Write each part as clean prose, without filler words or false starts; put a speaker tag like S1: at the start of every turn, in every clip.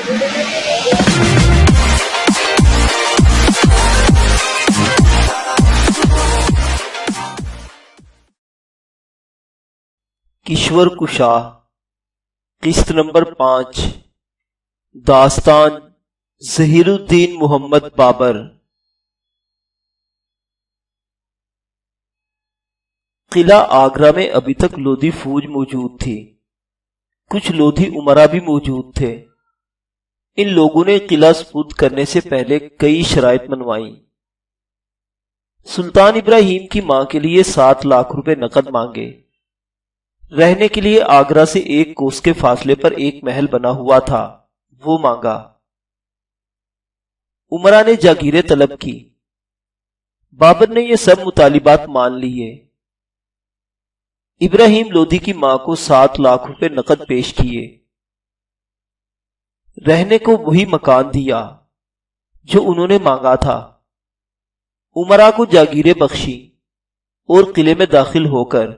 S1: کشور کشا قسط نمبر 5 داستان ظہیر الدین محمد بابر۔ قلعہ آگرہ میں ابھی تک لودھی فوج موجود تھی، کچھ لودھی امراء بھی موجود تھے۔ ان لوگوں نے قلعہ سپرد کرنے سے پہلے کئی شرائط منوائیں۔ سلطان ابراہیم کی ماں کے لیے 7 لاکھ روپے نقد مانگے۔ رہنے کے لیے آگرہ سے 1 کوس کے فاصلے پر ایک محل بنا ہوا تھا، وہ مانگا۔ امراء نے جاگیریں طلب کی۔ بابر نے یہ سب مطالبات مان لیے۔ ابراہیم لودھی کی ماں کو 7 لاکھ روپے نقد پیش کیے۔ رہنے کو وہی مکان دیا جو انہوں نے مانگا تھا۔ امراء کو جاگیریں بخشی اور قلعے میں داخل ہو کر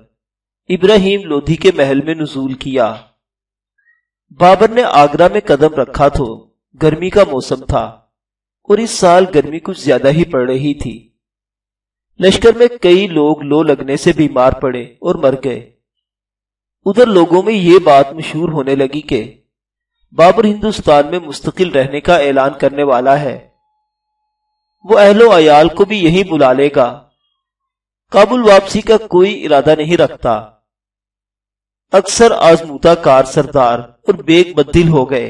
S1: ابراہیم لودھی کے محل میں نزول کیا۔ بابر نے آگرہ میں قدم رکھا تو گرمی کا موسم تھا اور اس سال گرمی کچھ زیادہ ہی پڑ رہی تھی۔ لشکر میں کئی لوگ لو لگنے سے بیمار پڑے اور مر گئے۔ ادھر لوگوں میں یہ بات مشہور ہونے لگی کہ بابر ہندوستان میں مستقل رہنے کا اعلان کرنے والا ہے، وہ اہل و عیال کو بھی یہیں بلا لے گا، کابل واپسی کا کوئی ارادہ نہیں رکھتا۔ اکثر آزمودہ کار سردار اور بیگ بدل ہو گئے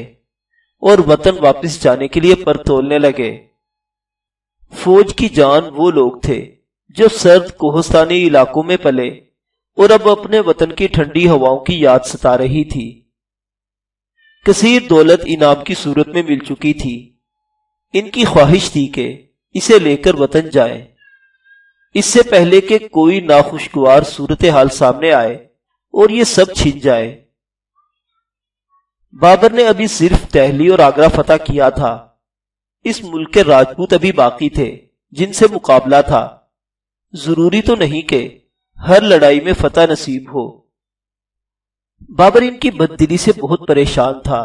S1: اور وطن واپس جانے کے لیے پر تولنے لگے۔ فوج کی جان وہ لوگ تھے جو سرد کوہستانی علاقوں میں پلے اور اب اپنے وطن کی ٹھنڈی ہواؤں کی یاد ستا رہی تھی۔ کثیر دولت انعام کی صورت میں مل چکی تھی۔ ان کی خواہش تھی کہ اسے لے کر وطن جائیں، اس سے پہلے کہ کوئی ناخوشگوار صورتحال سامنے آئے اور یہ سب چھن جائے۔ بابر نے ابھی صرف دہلی اور آگرہ فتح کیا تھا۔ اس ملک کے راجپوت ابھی باقی تھے جن سے مقابلہ تھا۔ ضروری تو نہیں کہ ہر لڑائی میں فتح نصیب ہو۔ بابر ان کی بددلی سے بہت پریشان تھا۔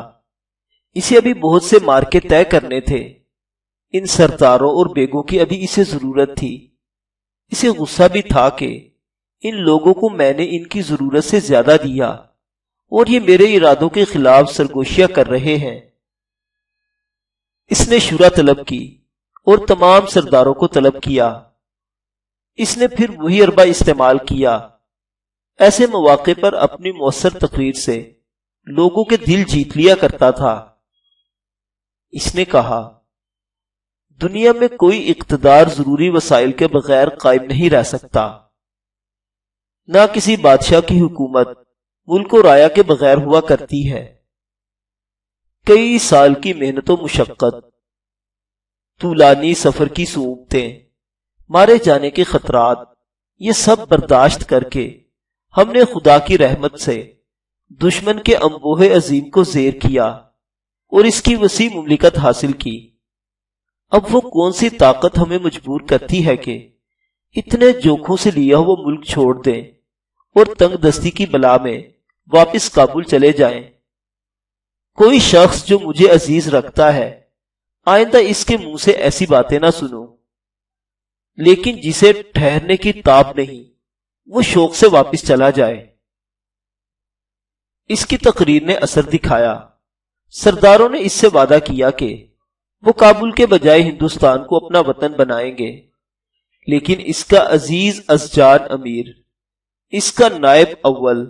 S1: اسے ابھی بہت سے مارکے طے کرنے تھے۔ ان سرداروں اور بیگوں کی ابھی اسے ضرورت تھی۔ اسے غصہ بھی تھا کہ ان لوگوں کو میں نے ان کی ضرورت سے زیادہ دیا اور یہ میرے ارادوں کے خلاف سرگوشیاں کر رہے ہیں۔ اس نے شورا طلب کی اور تمام سرداروں کو طلب کیا۔ اس نے پھر وہی اربع استعمال کیا۔ ایسے مواقع پر اپنی مؤثر تقریر سے لوگوں کے دل جیت لیا کرتا تھا۔ اس نے کہا، دنیا میں کوئی اقتدار ضروری وسائل کے بغیر قائم نہیں رہ سکتا۔ نہ کسی بادشاہ کی حکومت ملک و رایا کے بغیر ہوا کرتی ہے۔ کئی سال کی محنت و مشقت، طولانی سفر کی صعوبتیں، مارے جانے کے خطرات، یہ سب برداشت کر کے ہم نے خدا کی رحمت سے دشمن کے انبوہ عظیم کو زیر کیا اور اس کی وسیع مملکت حاصل کی۔ اب وہ کون سی طاقت ہمیں مجبور کرتی ہے کہ اتنے جوکھوں سے لیا ہوا ملک چھوڑ دیں اور تنگ دستی کی بلا میں واپس کابل چلے جائیں؟ کوئی شخص جو مجھے عزیز رکھتا ہے، آئندہ اس کے منہ سے ایسی باتیں نہ سنوں، لیکن جسے ٹھہرنے کی تاب نہیں، وہ شوق سے واپس چلا جائے۔ اس کی تقریر نے اثر دکھایا۔ سرداروں نے اس سے وعدہ کیا کہ وہ کابل کے بجائے ہندوستان کو اپنا وطن بنائیں گے، لیکن اس کا عزیز ازجان امیر، اس کا نائب اول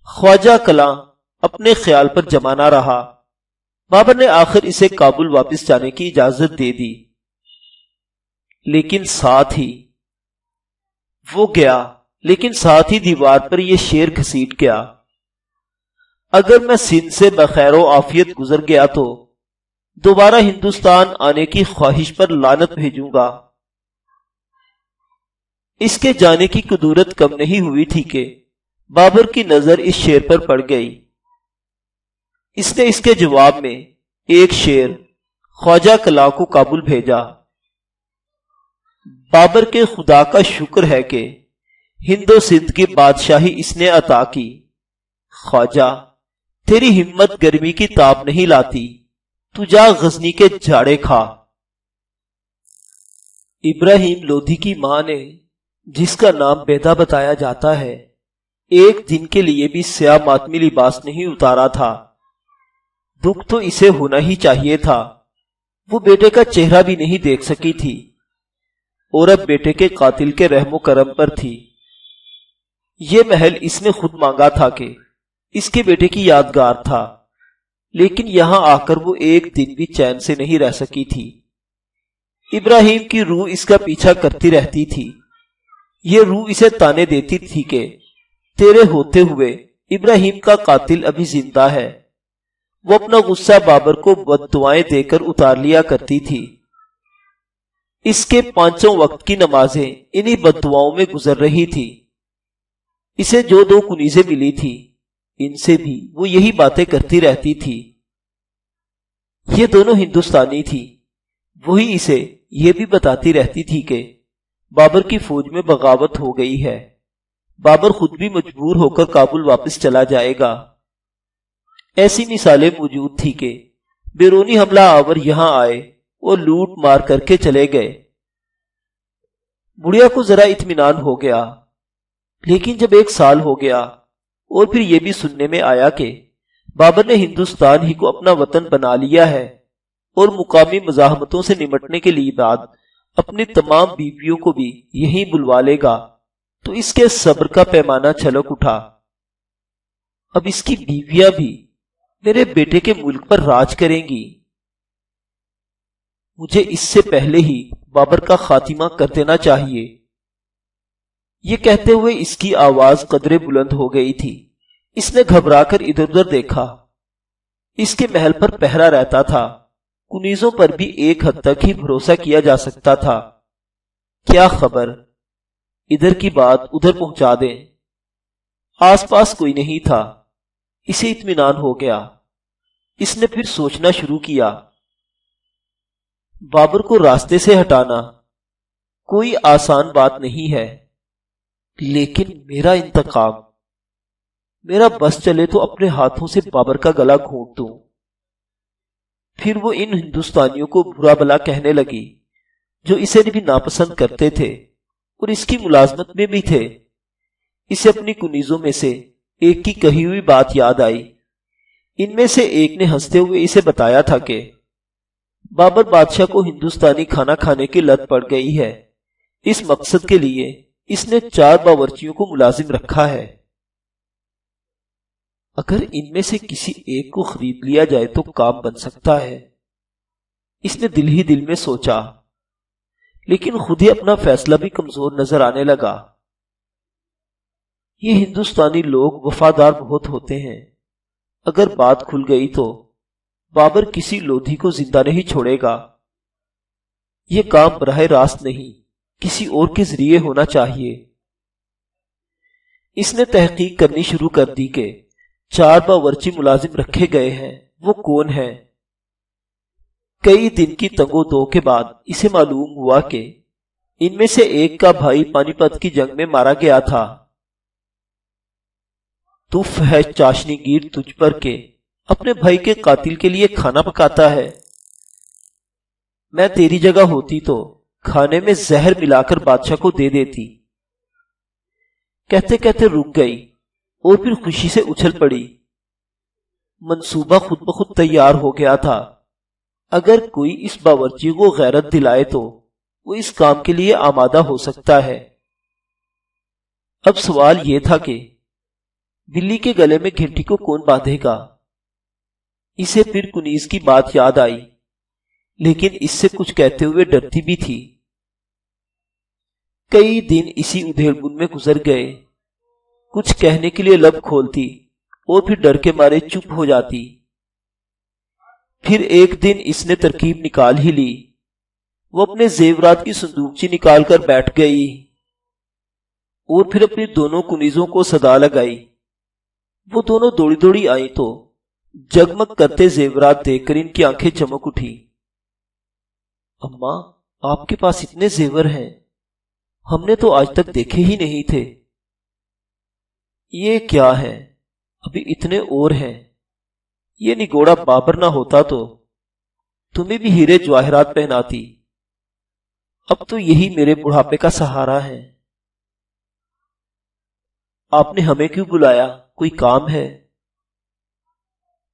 S1: خواجہ کلاں اپنے خیال پر جمع نہ رہا۔ بابر نے آخر اسے کابل واپس جانے کی اجازت دے دی، لیکن ساتھ ہی وہ گیا، لیکن ساتھ ہی دیوار پر یہ شعر گھسیٹ گیا، اگر میں سندھ سے بخیر و عافیت گزر گیا تو دوبارہ ہندوستان آنے کی خواہش پر لعنت بھیجوں گا۔ اس کے جانے کی کدورت کم نہیں ہوئی تھی کہ بابر کی نظر اس شعر پر پڑ گئی۔ اس نے اس کے جواب میں ایک شعر خواجہ کلاں کو کابل بھیجا۔ بابر کے خدا کا شکر ہے کہ ہند و سندھ کی بادشاہی اس نے عطا کی۔ خواجہ تیری ہمت گرمی کی تاب نہیں لاتی، تو جا غزنی کے جھاڑے کھا۔ ابراہیم لودھی کی ماں نے، جس کا نام بیدا بتایا جاتا ہے، ایک دن کے لیے بھی سیاہ ماتمی لباس نہیں اتارا تھا۔ دکھ تو اسے ہونا ہی چاہیے تھا، وہ بیٹے کا چہرہ بھی نہیں دیکھ سکی تھی، اور اب بیٹے کے قاتل کے رحم و کرم پر تھی۔ یہ محل اس نے خود مانگا تھا کہ اس کے بیٹے کی یادگار تھا، لیکن یہاں آ کر وہ ایک دن بھی چین سے نہیں رہ سکی تھی۔ ابراہیم کی روح اس کا پیچھا کرتی رہتی تھی۔ یہ روح اسے تانے دیتی تھی کہ تیرے ہوتے ہوئے ابراہیم کا قاتل ابھی زندہ ہے۔ وہ اپنا غصہ بابر کو بد دعائیں دے کر اتار لیا کرتی تھی۔ اس کے 5 وقت کی نمازیں انہی بد دعاؤں میں گزر رہی تھی۔ اسے جو 2 کنیزیں ملی تھی، ان سے بھی وہ یہی باتیں کرتی رہتی تھی۔ یہ دونوں ہندوستانی تھی۔ وہی اسے یہ بھی بتاتی رہتی تھی کہ بابر کی فوج میں بغاوت ہو گئی ہے، بابر خود بھی مجبور ہو کر کابل واپس چلا جائے گا۔ ایسی مثالیں موجود تھی کہ بیرونی حملہ آور یہاں آئے اور لوٹ مار کر کے چلے گئے۔ بڑھیا کو ذرا اطمینان ہو گیا، لیکن جب 1 سال ہو گیا اور پھر یہ بھی سننے میں آیا کہ بابر نے ہندوستان ہی کو اپنا وطن بنا لیا ہے اور مقامی مزاحمتوں سے نمٹنے کے لیے بعد اپنی تمام بیویوں کو بھی یہیں بلوا لے گا، تو اس کے صبر کا پیمانہ چھلک اٹھا۔ اب اس کی بیویاں بھی میرے بیٹے کے ملک پر راج کریں گی۔ مجھے اس سے پہلے ہی بابر کا خاتمہ کر دینا چاہیے۔ یہ کہتے ہوئے اس کی آواز قدرے بلند ہو گئی تھی۔ اس نے گھبرا کر ادھر ادھر دیکھا۔ اس کے محل پر پہرا رہتا تھا، کنیزوں پر بھی ایک حد تک ہی بھروسہ کیا جا سکتا تھا۔ کیا خبر، ادھر کی بات ادھر پہنچا دیں۔ آس پاس کوئی نہیں تھا، اسے اطمینان ہو گیا۔ اس نے پھر سوچنا شروع کیا۔ بابر کو راستے سے ہٹانا کوئی آسان بات نہیں ہے، لیکن میرا انتقام، میرا بس چلے تو اپنے ہاتھوں سے بابر کا گلا گھونٹ دوں۔ پھر وہ ان ہندوستانیوں کو برا بلا کہنے لگی جو اسے بھی ناپسند کرتے تھے اور اس کی ملازمت میں بھی تھے۔ اسے اپنی کنیزوں میں سے ایک کی کہی ہوئی بات یاد آئی۔ ان میں سے ایک نے ہنستے ہوئے اسے بتایا تھا کہ بابر بادشاہ کو ہندوستانی کھانا کھانے کی لت پڑ گئی ہے، اس مقصد کے لیے اس نے 4 باورچیوں کو ملازم رکھا ہے۔ اگر ان میں سے کسی ایک کو خرید لیا جائے تو کام بن سکتا ہے، اس نے دل ہی دل میں سوچا، لیکن خود ہی اپنا فیصلہ بھی کمزور نظر آنے لگا۔ یہ ہندوستانی لوگ وفادار بہت ہوتے ہیں، اگر بات کھل گئی تو بابر کسی لودھی کو زندہ نہیں چھوڑے گا۔ یہ کام براہ راست نہیں، کسی اور کے ذریعے ہونا چاہیے۔ اس نے تحقیق کرنی شروع کر دی کہ 4 باورچی ملازم رکھے گئے ہیں، وہ کون ہیں۔ کئی دن کی تنگ و دو کے بعد اسے معلوم ہوا کہ ان میں سے ایک کا بھائی پانی پت کی جنگ میں مارا گیا تھا۔ تف ہے چاشنی گیر تجھ پر کے اپنے بھائی کے قاتل کے لیے کھانا پکاتا ہے۔ میں تیری جگہ ہوتی تو کھانے میں زہر ملا کر بادشاہ کو دے دیتی۔ کہتے کہتے رک گئی اور پھر خوشی سے اچھل پڑی۔ منصوبہ خود بخود تیار ہو گیا تھا۔ اگر کوئی اس باورچی کو غیرت دلائے تو وہ اس کام کے لیے آمادہ ہو سکتا ہے۔ اب سوال یہ تھا کہ بلی کے گلے میں گھنٹی کو کون باندھے گا۔ اسے پھر کنیز کی بات یاد آئی، لیکن اس سے کچھ کہتے ہوئے ڈرتی بھی تھی۔ کئی دن اسی ادھیڑ بن میں گزر گئے۔ کچھ کہنے کے لیے لب کھولتی اور پھر ڈر کے مارے چپ ہو جاتی۔ پھر ایک دن اس نے ترکیب نکال ہی لی۔ وہ اپنے زیورات کی صندوقچی نکال کر بیٹھ گئی اور پھر اپنی دونوں کنیزوں کو صدا لگائی۔ وہ دونوں دوڑی دوڑی آئیں تو جگمگ کرتے زیورات دیکھ کر ان کی آنکھیں چمک اٹھی۔ اماں، آپ کے پاس اتنے زیور ہیں، ہم نے تو آج تک دیکھے ہی نہیں تھے۔ یہ کیا ہے؟ ابھی اتنے اور ہیں، یہ نگوڑا بابر نہ ہوتا تو تمہیں بھی ہیرے جواہرات پہناتی۔ اب تو یہی میرے بڑھاپے کا سہارا ہے۔ آپ نے ہمیں کیوں بلایا؟ کوئی کام ہے؟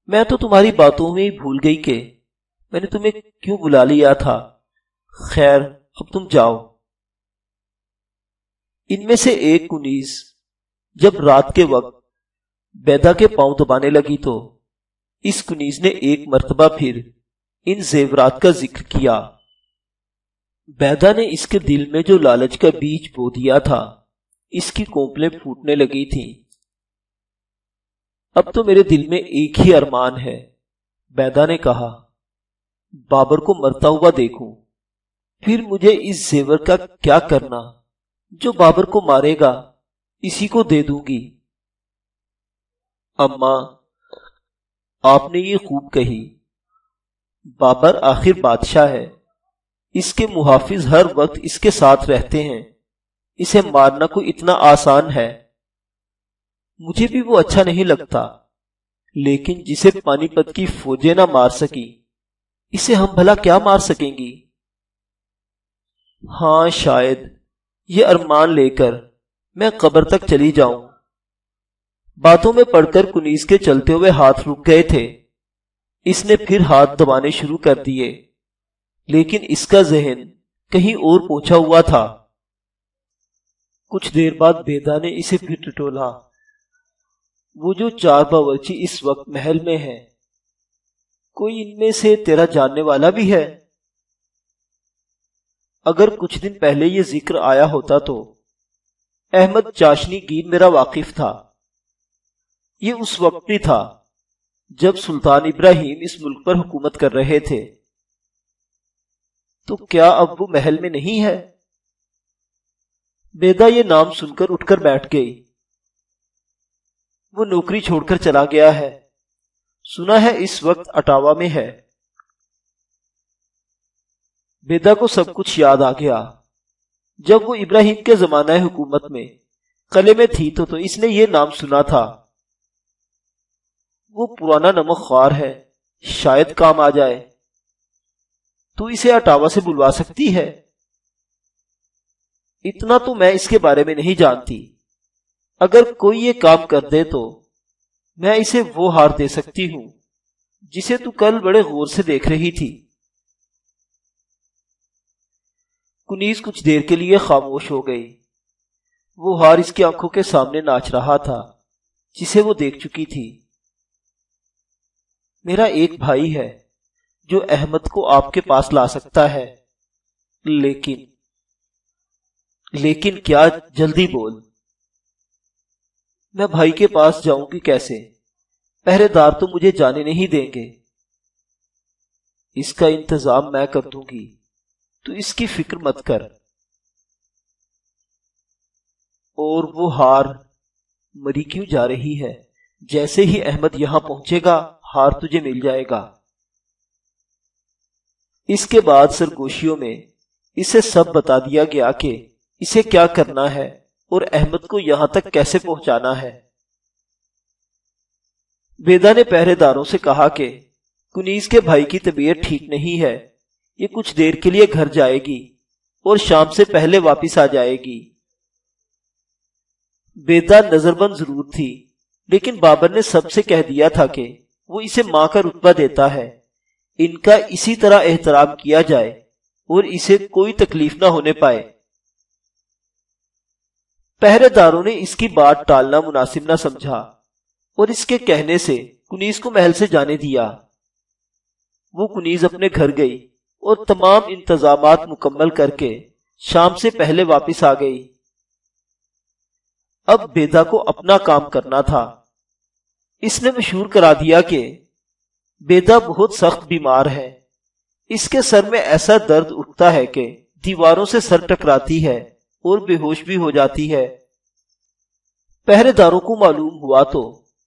S1: میں تو تمہاری باتوں میں ہی بھول گئی کہ میں نے تمہیں کیوں بلا لیا تھا۔ خیر اب تم جاؤ۔ ان میں سے ایک کنیز جب رات کے وقت بیدا کے پاؤں دبانے لگی تو اس کنیز نے ایک مرتبہ پھر ان زیورات کا ذکر کیا۔ بیدا نے اس کے دل میں جو لالچ کا بیج بو دیا تھا، اس کی کونپلیں پھوٹنے لگی تھیں۔ اب تو میرے دل میں ایک ہی ارمان ہے، بیدا نے کہا، بابر کو مرتا ہوا دیکھوں، پھر مجھے اس زیور کا کیا کرنا؟ جو بابر کو مارے گا اسی کو دے دوں گی۔ اماں، آپ نے یہ خوب کہی۔ بابر آخر بادشاہ ہے، اس کے محافظ ہر وقت اس کے ساتھ رہتے ہیں، اسے مارنا کوئی اتنا آسان ہے؟ مجھے بھی وہ اچھا نہیں لگتا، لیکن جسے پانی پت کی فوجیں نہ مار سکی، اسے ہم بھلا کیا مار سکیں گی؟ ہاں شاید یہ ارمان لے کر میں قبر تک چلی جاؤں۔ باتوں میں پڑھ کر کنیز کے چلتے ہوئے ہاتھ رک گئے تھے۔ اس نے پھر ہاتھ دبانے شروع کر دیے، لیکن اس کا ذہن کہیں اور پہنچا ہوا تھا۔ کچھ دیر بعد بیدا نے اسے پھر ٹٹولا، وہ جو 4 باورچی اس وقت محل میں ہیں، کوئی ان میں سے تیرا جاننے والا بھی ہے؟ اگر کچھ دن پہلے یہ ذکر آیا ہوتا تو احمد چاشنی گیر میرا واقف تھا۔ یہ اس وقت بھی تھا جب سلطان ابراہیم اس ملک پر حکومت کر رہے تھے۔ تو کیا اب وہ محل میں نہیں ہے؟ بیدا یہ نام سن کر اٹھ کر بیٹھ گئی۔ وہ نوکری چھوڑ کر چلا گیا ہے، سنا ہے اس وقت اٹاوا میں ہے۔ بیدا کو سب کچھ یاد آ گیا۔ جب وہ ابراہیم کے زمانہ حکومت میں قلعے میں تھی تو اس نے یہ نام سنا تھا۔ وہ پرانا نمک خوار ہے، شاید کام آ جائے۔ تو اسے اٹاوا سے بلوا سکتی ہے؟ اتنا تو میں اس کے بارے میں نہیں جانتی۔ اگر کوئی یہ کام کر دے تو میں اسے وہ ہار دے سکتی ہوں جسے تو کل بڑے غور سے دیکھ رہی تھی۔ کنیز کچھ دیر کے لیے خاموش ہو گئی۔ وہ ہار اس کی آنکھوں کے سامنے ناچ رہا تھا جسے وہ دیکھ چکی تھی۔ میرا ایک بھائی ہے جو احمد کو آپ کے پاس لا سکتا ہے، لیکن کیا؟ جلدی بول۔ میں بھائی کے پاس جاؤں گی کیسے؟ پہرے دار تو مجھے جانے نہیں دیں گے۔ اس کا انتظام میں کر دوں گی، تو اس کی فکر مت کر۔ اور وہ ہار مری کیوں جا رہی ہے؟ جیسے ہی احمد یہاں پہنچے گا ہار تجھے مل جائے گا۔ اس کے بعد سرگوشیوں میں اسے سب بتا دیا گیا کہ اسے کیا کرنا ہے اور احمد کو یہاں تک کیسے پہنچانا ہے۔ بیدا نے پہرے داروں سے کہا کہ کنیز کے بھائی کی طبیعت ٹھیک نہیں ہے، یہ کچھ دیر کے لیے گھر جائے گی اور شام سے پہلے واپس آ جائے گی۔ بیدا نظر بند ضرور تھی، لیکن بابر نے سب سے کہہ دیا تھا کہ وہ اسے ماں کا رتبہ دیتا ہے، ان کا اسی طرح احترام کیا جائے اور اسے کوئی تکلیف نہ ہونے پائے۔ پہرے داروں نے اس کی بات ٹالنا مناسب نہ سمجھا اور اس کے کہنے سے کنیز کو محل سے جانے دیا۔ وہ کنیز اپنے گھر گئی اور تمام انتظامات مکمل کر کے شام سے پہلے واپس آ گئی۔ اب بیدا کو اپنا کام کرنا تھا۔ اس نے مشہور کرا دیا کہ بیدا بہت سخت بیمار ہے، اس کے سر میں ایسا درد اٹھتا ہے کہ دیواروں سے سر ٹکراتی ہے اور بے ہوش بھی ہو جاتی ہے۔ پہرے داروں کو معلوم ہوا تو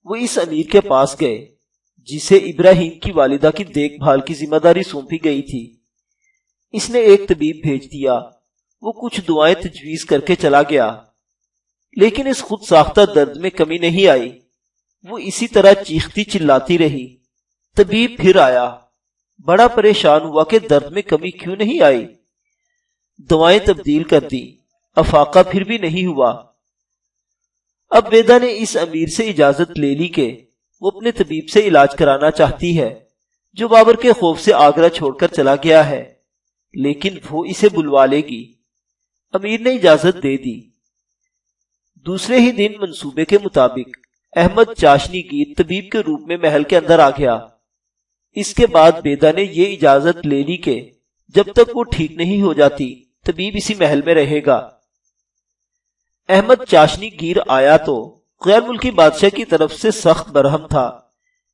S1: وہ اس امیر کے پاس گئے جسے ابراہیم کی والدہ کی دیکھ بھال کی ذمہ داری سونپی گئی تھی۔ اس نے ایک طبیب بھیج دیا، وہ کچھ دعائیں تجویز کر کے چلا گیا، لیکن اس خود ساختہ درد میں کمی نہیں آئی۔ وہ اسی طرح چیختی چلاتی رہی طبیب پھر آیا، بڑا پریشان ہوا کہ درد میں کمی کیوں نہیں آئی۔ دوائیں تبدیل کر دی، افاقہ پھر بھی نہیں ہوا۔ اب بیدا نے اس امیر سے اجازت لے لی کہ وہ اپنے طبیب سے علاج کرانا چاہتی ہے جو بابر کے خوف سے آگرہ چھوڑ کر چلا گیا ہے، لیکن وہ اسے بلوا لے گی۔ امیر نے اجازت دے دی۔ دوسرے ہی دن منصوبے کے مطابق احمد چاشنی گیر طبیب کے روپ میں محل کے اندر آ گیا۔ اس کے بعد بیدا نے یہ اجازت لے لی کہ جب تک وہ ٹھیک نہیں ہو جاتی طبیب اسی محل میں رہے گا۔ احمد چاشنی گیر آیا تو غیر ملکی بادشاہ کی طرف سے سخت برہم تھا۔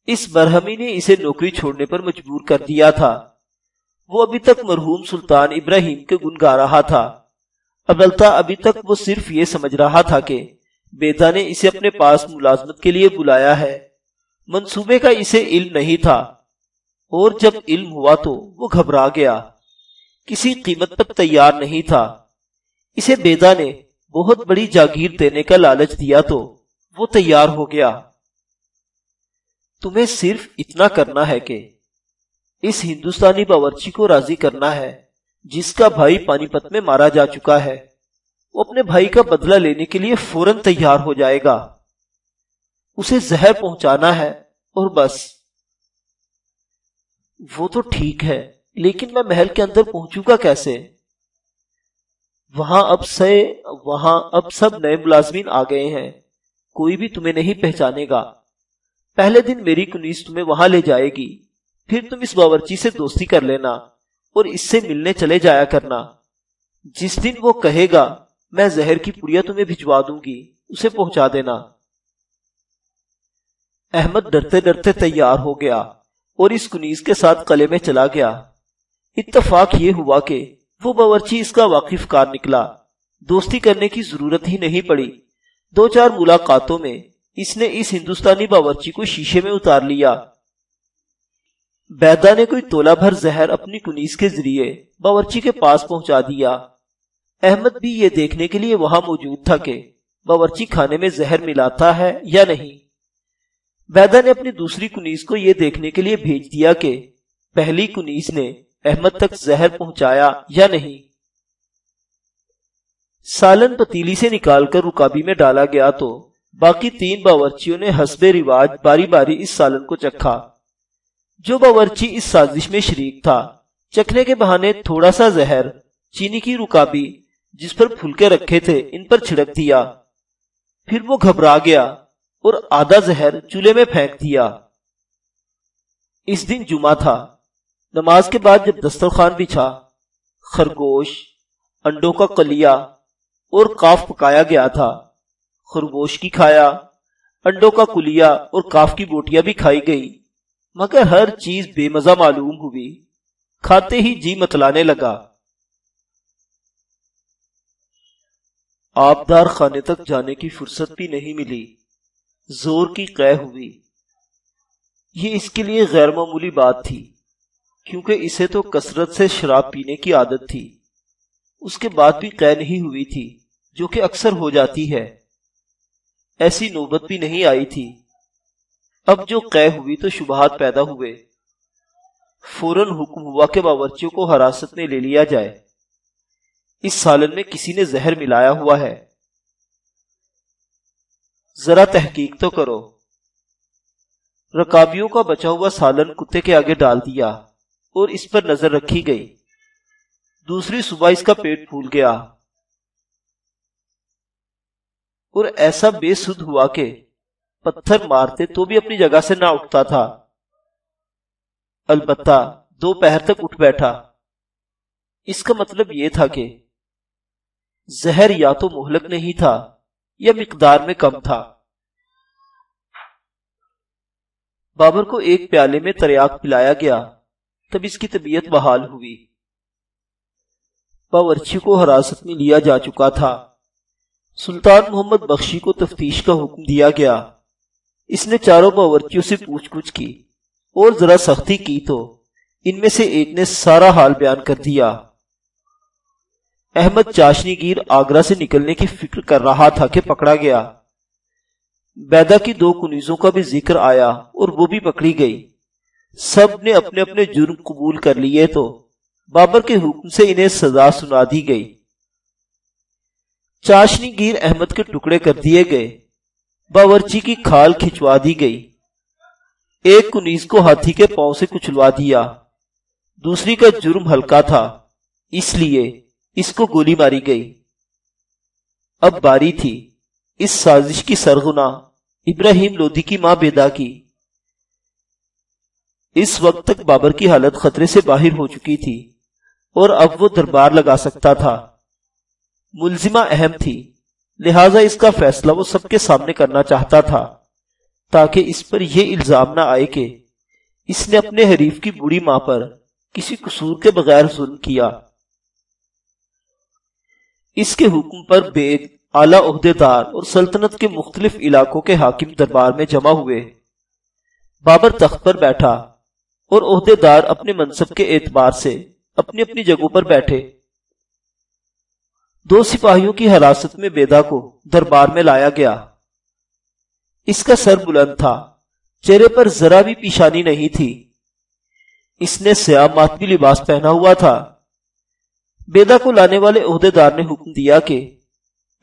S1: اس برہمی نے اسے نوکری چھوڑنے پر مجبور کر دیا تھا۔ وہ ابھی تک مرحوم سلطان ابراہیم کے گن گا رہا تھا، البتہ ابھی تک وہ صرف یہ سمجھ رہا تھا کہ بیدا نے اسے اپنے پاس ملازمت کے لیے بلایا ہے۔ منصوبے کا اسے علم نہیں تھا، اور جب علم ہوا تو وہ گھبرا گیا، کسی قیمت پر تیار نہیں تھا۔ اسے بیدا نے بہت بڑی جاگیر دینے کا لالچ دیا تو وہ تیار ہو گیا۔ تمہیں صرف اتنا کرنا ہے کہ اس ہندوستانی باورچی کو راضی کرنا ہے جس کا بھائی پانی پت میں مارا جا چکا ہے۔ وہ اپنے بھائی کا بدلہ لینے کے لیے فوراً تیار ہو جائے گا۔ اسے زہر پہنچانا ہے اور بس۔ وہ تو ٹھیک ہے، لیکن میں محل کے اندر پہنچوں گا کیسے؟ وہاں اب سب نئے ملازمین آ گئے ہیں، کوئی بھی تمہیں نہیں پہچانے گا۔ پہلے دن میری کنیز تمہیں وہاں لے جائے گی، پھر تم اس باورچی سے دوستی کر لینا اور اس سے ملنے چلے جایا کرنا۔ جس دن وہ کہے گا میں زہر کی پڑیا تمہیں بھجوا دوں گی، اسے پہنچا دینا۔ احمد ڈرتے ڈرتے تیار ہو گیا اور اس کنیز کے ساتھ قلعے میں چلا گیا۔ اتفاق یہ ہوا کہ وہ باورچی اس کا واقف کار نکلا، دوستی کرنے کی ضرورت ہی نہیں پڑی۔ 2-4 ملاقاتوں میں اس نے اس ہندوستانی باورچی کو شیشے میں اتار لیا۔ بیدا نے کوئی تولہ بھر زہر اپنی کنیز کے ذریعے باورچی کے پاس پہنچا دیا۔ احمد بھی یہ دیکھنے کے لیے وہاں موجود تھا کہ باورچی کھانے میں زہر ملاتا ہے یا نہیں۔ بیدا نے اپنی دوسری کنیز کو یہ دیکھنے کے لیے بھیج دیا کہ پہلی کنیز نے احمد تک زہر پہنچایا یا نہیں۔ سالن پتیلی سے نکال کر رکابی میں ڈالا گیا تو باقی 3 باورچیوں نے حسب رواج باری باری اس سالن کو چکھا۔ جو باورچی اس سازش میں شریک تھا، چکھنے کے بہانے تھوڑا سا زہر چینی کی رکابی جس پر پھلکے رکھے تھے ان پر چھڑک دیا۔ پھر وہ گھبرا گیا اور آدھا زہر چولہے میں پھینک دیا۔ اس دن جمعہ تھا۔ نماز کے بعد جب دسترخوان بچھا، خرگوش، انڈوں کا قلیہ اور کاف پکایا گیا تھا۔ خرگوش کی کھایا، انڈوں کا قلیہ اور کاف کی بوٹیاں بھی کھائی گئی، مگر ہر چیز بے مزہ معلوم ہوئی۔ کھاتے ہی جی متلانے لگا۔ آبدار خانے تک جانے کی فرصت بھی نہیں ملی، زور کی قے ہوئی۔ یہ اس کے لیے غیر معمولی بات تھی، کیونکہ اسے تو کثرت سے شراب پینے کی عادت تھی۔ اس کے بعد بھی قے نہیں ہوئی تھی، جو کہ اکثر ہو جاتی ہے۔ ایسی نوبت بھی نہیں آئی تھی۔ اب جو قے ہوئی تو شبہات پیدا ہوئے۔ فوراً حکم ہوا کہ باورچیوں کو حراست میں لے لیا جائے۔ اس سالن میں کسی نے زہر ملایا ہوا ہے، ذرا تحقیق تو کرو۔ رکابیوں کا بچا ہوا سالن کتے کے آگے ڈال دیا اور اس پر نظر رکھی گئی۔ دوسری صبح اس کا پیٹ پھول گیا اور ایسا بے سدھ ہوا کہ پتھر مارتے تو بھی اپنی جگہ سے نہ اٹھتا تھا۔ البتہ 2 پہر تک اٹھ بیٹھا۔ اس کا مطلب یہ تھا کہ زہر یا تو مہلک نہیں تھا یا مقدار میں کم تھا۔ بابر کو ایک پیالے میں تریاک پلایا گیا، تب اس کی طبیعت بحال ہوئی۔ باورچی کو حراست میں لیا جا چکا تھا۔ سلطان محمد بخشی کو تفتیش کا حکم دیا گیا۔ اس نے 4 باورچیوں سے پوچھ گچھ کی اور ذرا سختی کی تو ان میں سے ایک نے سارا حال بیان کر دیا۔ احمد چاشنی گیر آگرہ سے نکلنے کی فکر کر رہا تھا کہ پکڑا گیا۔ بیدا کی 2 کنیزوں کا بھی ذکر آیا اور وہ بھی پکڑی گئی۔ سب نے اپنے اپنے جرم قبول کر لیے تو بابر کے حکم سے انہیں سزا سنا دی گئی۔ چاشنی گیر احمد کے ٹکڑے کر دیے گئے، باورچی کی کھال کھچوا دی گئی، ایک کنیز کو ہاتھی کے پاؤں سے کچلوا دیا، دوسری کا جرم ہلکا تھا اس لیے اس کو گولی ماری گئی۔ اب باری تھی اس سازش کی سرغنہ ابراہیم لودھی کی ماں بیدا کی۔ اس وقت تک بابر کی حالت خطرے سے باہر ہو چکی تھی اور اب وہ دربار لگا سکتا تھا۔ ملزمہ اہم تھی، لہذا اس کا فیصلہ وہ سب کے سامنے کرنا چاہتا تھا تاکہ اس پر یہ الزام نہ آئے کہ اس نے اپنے حریف کی بوڑھی ماں پر کسی قصور کے بغیر ظلم کیا۔ اس کے حکم پر بیگ، اعلی عہدیدار اور سلطنت کے مختلف علاقوں کے حاکم دربار میں جمع ہوئے۔ بابر تخت پر بیٹھا اور عہدیدار اپنے منصب کے اعتبار سے اپنی اپنی جگہوں پر بیٹھے۔ 2 سپاہیوں کی حراست میں بیدا کو دربار میں لایا گیا۔ اس کا سر بلند تھا، چہرے پر ذرا بھی پیشانی نہیں تھی، اس نے سیاہ ماتمی لباس پہنا ہوا تھا۔ بیدا کو لانے والے عہدیدار نے حکم دیا کہ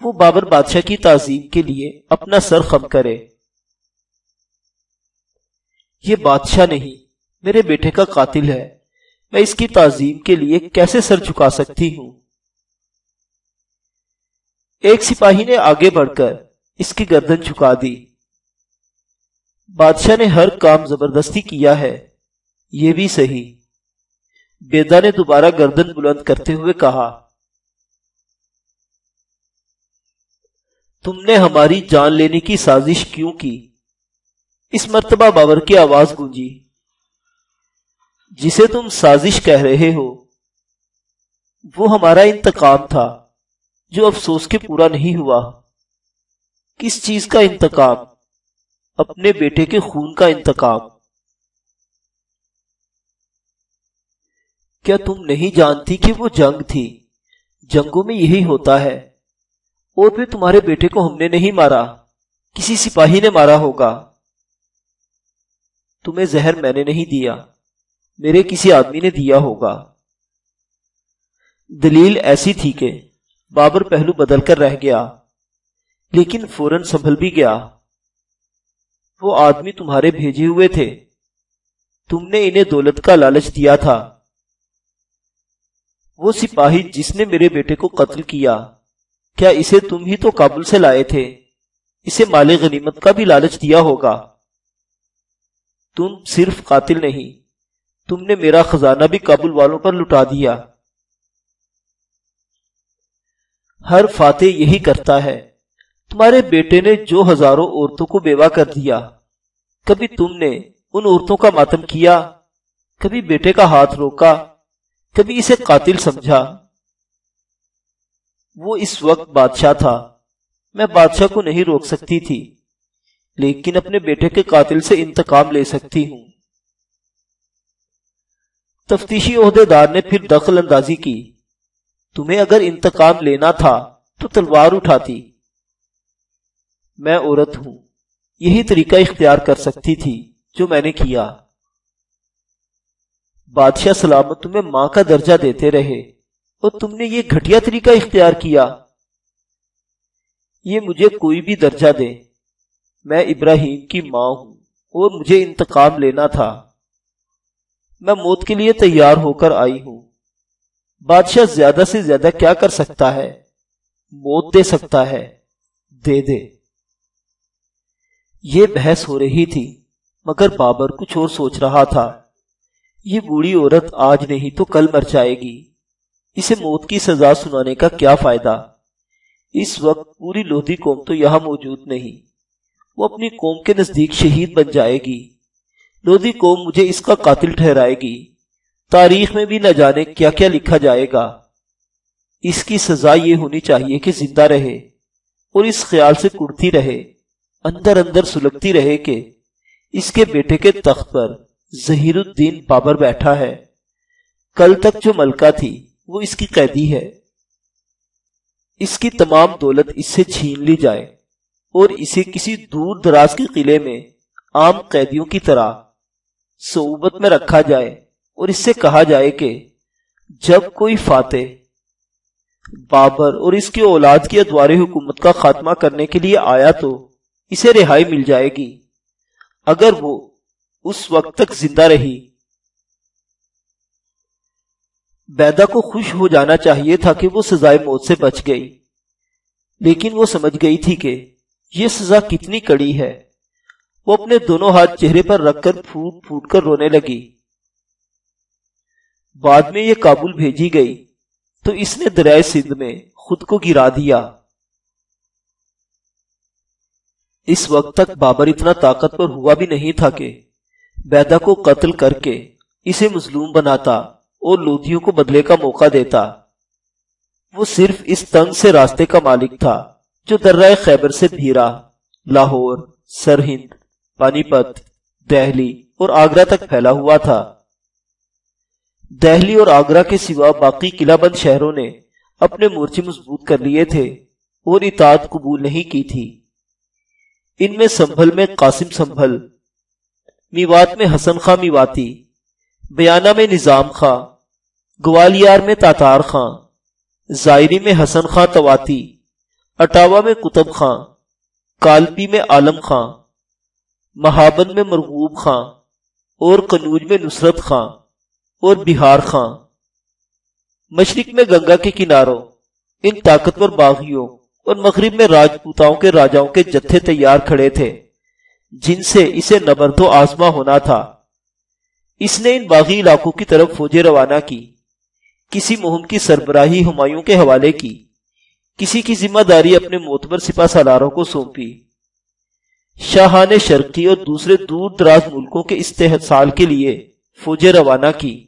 S1: وہ بابر بادشاہ کی تعظیم کے لیے اپنا سر خم کرے۔ یہ بادشاہ نہیں، میرے بیٹے کا قاتل ہے، میں اس کی تعظیم کے لیے کیسے سر جھکا سکتی ہوں؟ ایک سپاہی نے آگے بڑھ کر اس کی گردن جھکا دی۔ بادشاہ نے ہر کام زبردستی کیا ہے، یہ بھی صحیح۔ بیدا نے دوبارہ گردن بلند کرتے ہوئے کہا، تم نے ہماری جان لینے کی سازش کیوں کی؟ اس مرتبہ بابر کی آواز گونجی۔ جسے تم سازش کہہ رہے ہو وہ ہمارا انتقام تھا جو افسوس کے پورا نہیں ہوا۔ کس چیز کا انتقام؟ اپنے بیٹے کے خون کا انتقام۔ کیا تم نہیں جانتی کہ وہ جنگ تھی؟ جنگوں میں یہی ہوتا ہے۔ اور پھر تمہارے بیٹے کو ہم نے نہیں مارا، کسی سپاہی نے مارا ہوگا۔ تمہیں زہر میں نے نہیں دیا، میرے کسی آدمی نے دیا ہوگا۔ دلیل ایسی تھی کہ بابر پہلو بدل کر رہ گیا، لیکن فوراً سنبھل بھی گیا۔ وہ آدمی تمہارے بھیجے ہوئے تھے، تم نے انہیں دولت کا لالچ دیا تھا۔ وہ سپاہی جس نے میرے بیٹے کو قتل کیا، کیا اسے تم ہی تو کابل سے لائے تھے؟ اسے مال غنیمت کا بھی لالچ دیا ہوگا۔ تم صرف قاتل نہیں، تم نے میرا خزانہ بھی کابل والوں پر لٹا دیا۔ ہر فاتح یہی کرتا ہے۔ تمہارے بیٹے نے جو ہزاروں عورتوں کو بیوہ کر دیا، کبھی تم نے ان عورتوں کا ماتم کیا؟ کبھی بیٹے کا ہاتھ روکا؟ کبھی اسے قاتل سمجھا؟ وہ اس وقت بادشاہ تھا، میں بادشاہ کو نہیں روک سکتی تھی، لیکن اپنے بیٹے کے قاتل سے انتقام لے سکتی ہوں۔ تفتیشی عہدیدار نے پھر دخل اندازی کی، تمہیں اگر انتقام لینا تھا تو تلوار اٹھاتی۔ میں عورت ہوں، یہی طریقہ اختیار کر سکتی تھی جو میں نے کیا۔ بادشاہ سلامت تمہیں ماں کا درجہ دیتے رہے اور تم نے یہ گھٹیا طریقہ اختیار کیا۔ یہ مجھے کوئی بھی درجہ دے، میں ابراہیم کی ماں ہوں اور مجھے انتقام لینا تھا۔ میں موت کے لیے تیار ہو کر آئی ہوں۔ بادشاہ زیادہ سے زیادہ کیا کر سکتا ہے؟ موت دے سکتا ہے، دے دے۔ یہ بحث ہو رہی تھی مگر بابر کچھ اور سوچ رہا تھا۔ یہ بوڑھی عورت آج نہیں تو کل مر جائے گی، اسے موت کی سزا سنانے کا کیا فائدہ؟ اس وقت پوری لودھی قوم تو یہاں موجود نہیں، وہ اپنی قوم کے نزدیک شہید بن جائے گی۔ لودھی قوم مجھے اس کا قاتل ٹھہرائے گی، تاریخ میں بھی نہ جانے کیا کیا لکھا جائے گا۔ اس کی سزا یہ ہونی چاہیے کہ زندہ رہے اور اس خیال سے کڑتی رہے، اندر اندر سلگتی رہے کہ اس کے بیٹے کے تخت پر ظہیر الدین بابر بیٹھا ہے۔ کل تک جو ملکہ تھی وہ اس کی قیدی ہے، اس کی تمام دولت اس سے چھین لی جائے اور اسے کسی دور دراز کے قلعے میں عام قیدیوں کی طرح صعوبت میں رکھا جائے اور اس سے کہا جائے کہ جب کوئی فاتح بابر اور اس کی اولاد کی ادوار حکومت کا خاتمہ کرنے کے لیے آیا تو اسے رہائی مل جائے گی اگر وہ اس وقت تک زندہ رہی۔ بیدا کو خوش ہو جانا چاہیے تھا کہ وہ سزائے موت سے بچ گئی، لیکن وہ سمجھ گئی تھی کہ یہ سزا کتنی کڑی ہے۔ وہ اپنے دونوں ہاتھ چہرے پر رکھ کر پھوٹ پھوٹ کر رونے لگی۔ بعد میں یہ کابل بھیجی گئی تو اس نے دریائے سندھ میں خود کو گرا دیا۔ اس وقت تک بابر اتنا طاقتور ہوا بھی نہیں تھا کہ بیدا کو قتل کر کے اسے مظلوم بناتا اور لودھیوں کو بدلے کا موقع دیتا۔ وہ صرف اس تنگ سے راستے کا مالک تھا جو درہ خیبر سے بھیرا، لاہور، سرہند، پانی پت، دہلی اور آگرہ تک پھیلا ہوا تھا۔ دہلی اور آگرہ کے سوا باقی قلعہ بند شہروں نے اپنے مورچے مضبوط کر لیے تھے اور اطاعت قبول نہیں کی تھی۔ ان میں سنبھل میں قاسم سنبھل، میوات میں حسن خاں میواتی، بیانہ میں نظام خاں، گوالیار میں تاتار خاں، زائری میں حسن خاں تواتی، اٹاوا میں قطب خاں، کالپی میں عالم خاں، مہابند میں مرغوب خاں اور قنوج میں نصرت خاں اور بہار خاں۔ مشرق میں گنگا کے کناروں ان طاقتور باغیوں اور مغرب میں راجپوتاؤں کے راجاؤں کے جتھے تیار کھڑے تھے جن سے اسے نبرد و آزما ہونا تھا۔ اس نے ان باغی علاقوں کی طرف فوجیں روانہ کی، کسی مہم کی سربراہی ہمایوں کے حوالے کی، کسی کی ذمہ داری اپنے معتبر سپہ سالاروں کو سونپی۔ شاہان شرقی اور دوسرے دور دراز ملکوں کے استحصال کے لیے فوجیں روانہ کی۔